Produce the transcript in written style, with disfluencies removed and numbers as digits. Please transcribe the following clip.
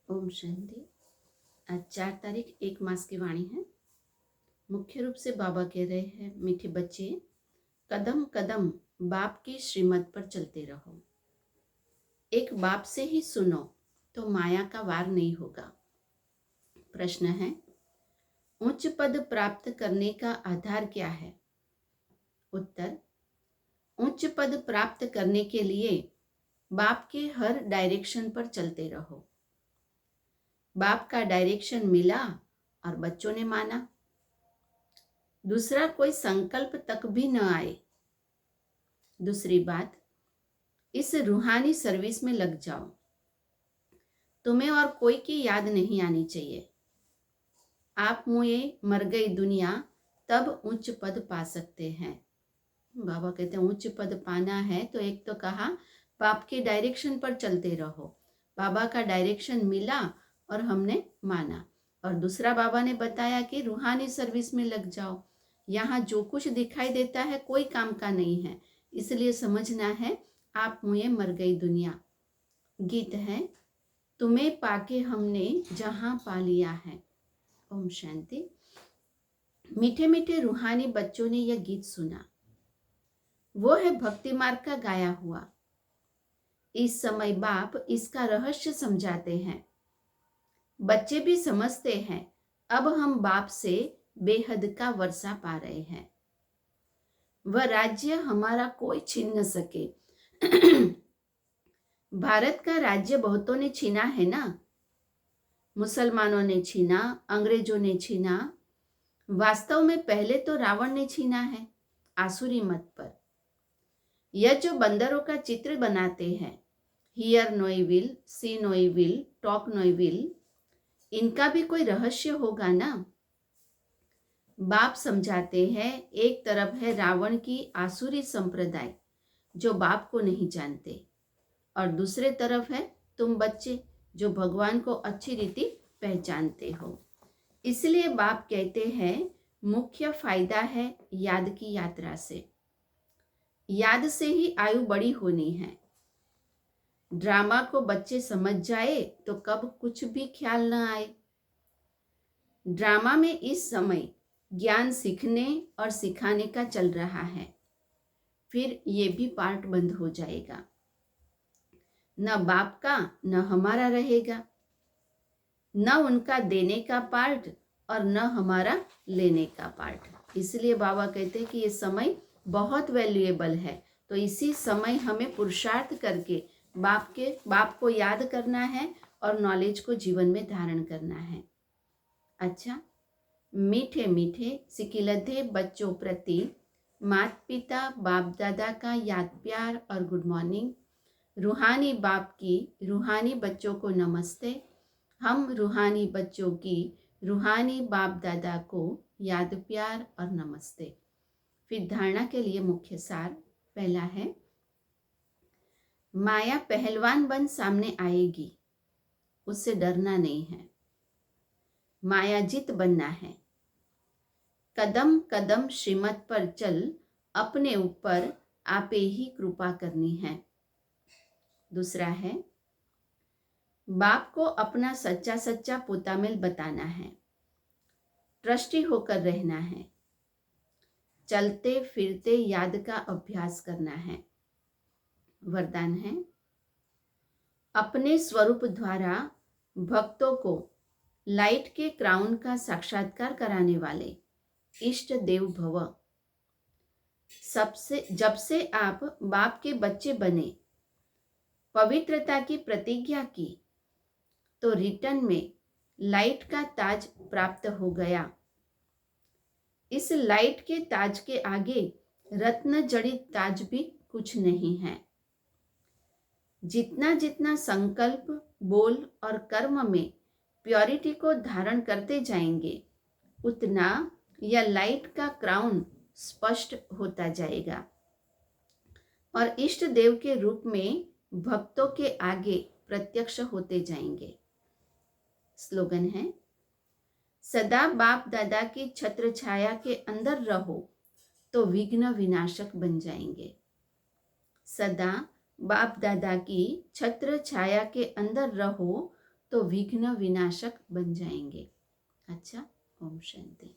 ओम शांति। आज 4 तारीख 1 मास की वाणी है। मुख्य रूप से बाबा कह रहे हैं, मीठे बच्चे, कदम कदम बाप की श्रीमत पर चलते रहो। एक बाप से ही सुनो तो माया का वार नहीं होगा। प्रश्न है, उच्च पद प्राप्त करने का आधार क्या है? उत्तर, उच्च पद प्राप्त करने के लिए बाप के हर डायरेक्शन पर चलते रहो। बाप का डायरेक्शन मिला और बच्चों ने माना। दूसरा कोई संकल्प तक भी न आए। दूसरी बात, इस रूहानी सर्विस में लग जाओ। तुम्हें और कोई की याद नहीं आनी चाहिए। आप मुए मर गई दुनिया तब उच्च पद पा सकते हैं। बाबा कहते हैं उच्च पद पाना है तो एक तो कहा बाप के डायरेक्शन पर चलते रहो। बाबा का डायरेक्शन मिला और हमने माना। और दूसरा बाबा ने बताया कि रूहानी सर्विस में लग जाओ। यहाँ जो कुछ दिखाई देता है कोई काम का नहीं है, इसलिए समझना है आप मुझे मर गई दुनिया। गीत है, तुम्हें पाके हमने जहां पा लिया है। ओम शांति। मीठे मीठे रूहानी बच्चों ने यह गीत सुना। वो है भक्ति मार्ग का गाया हुआ। इस समय बाप इसका रहस्य समझाते हैं। बच्चे भी समझते हैं अब हम बाप से बेहद का वर्षा पा रहे हैं। वह राज्य हमारा कोई छीन न सके। भारत का राज्य बहुतों ने छीना है ना। मुसलमानों ने छीना, अंग्रेजों ने छीना। वास्तव में पहले तो रावण ने छीना है आसुरी मत पर। यह जो बंदरों का चित्र बनाते हैं, hear no evil, see no evil, talk no evil, इनका भी कोई रहस्य होगा ना। बाप समझाते हैं, एक तरफ है रावण की आसुरी संप्रदाय जो बाप को नहीं जानते, और दूसरे तरफ है तुम बच्चे जो भगवान को अच्छी रीति पहचानते हो। इसलिए बाप कहते हैं मुख्य फायदा है याद की यात्रा से। याद से ही आयु बड़ी होनी है। ड्रामा को बच्चे समझ जाए तो कब कुछ भी ख्याल न आए। ड्रामा में इस समय ज्ञान सीखने और सिखाने का चल रहा है, फिर ये भी पार्ट बंद हो जाएगा। न बाप का न हमारा रहेगा, न उनका देने का पार्ट और न हमारा लेने का पार्ट। इसलिए बाबा कहते हैं कि ये समय बहुत वैल्यूएबल है, तो इसी समय हमें पुरुषार्थ करके बाप को याद करना है और नॉलेज को जीवन में धारण करना है। अच्छा, मीठे मीठे सिकिलधे बच्चों प्रति माता पिता बाप दादा का याद प्यार और गुड मॉर्निंग। रूहानी बाप की रूहानी बच्चों को नमस्ते। हम रूहानी बच्चों की रूहानी बाप दादा को याद प्यार और नमस्ते। फिर धारणा के लिए मुख्य सार पहला है, माया पहलवान बन सामने आएगी, उससे डरना नहीं है। माया जीत बनना है। कदम कदम श्रीमत पर चल, अपने ऊपर आपे ही कृपा करनी है। दूसरा है, बाप को अपना सच्चा सच्चा पोतामेल बताना है। ट्रस्टी होकर रहना है। चलते फिरते याद का अभ्यास करना है। वरदान है, अपने स्वरूप द्वारा भक्तों को लाइट के क्राउन का साक्षात्कार कराने वाले इष्ट देव भव। जब से आप बाप के बच्चे बने, पवित्रता की प्रतिज्ञा की, तो रिटर्न में लाइट का ताज प्राप्त हो गया। इस लाइट के ताज के आगे रत्न जड़ित ताज भी कुछ नहीं है। जितना जितना संकल्प, बोल और कर्म में प्योरिटी को धारण करते जाएंगे, उतना यह लाइट का क्राउन स्पष्ट होता जाएगा और इष्ट देव के रूप में भक्तों के आगे प्रत्यक्ष होते जाएंगे। स्लोगन है, सदा बाप दादा की छत्र छाया के अंदर रहो तो विघ्न विनाशक बन जाएंगे। सदा बाप दादा की छत्र छाया के अंदर रहो तो विघ्न विनाशक बन जाएंगे। अच्छा, ओम शांति।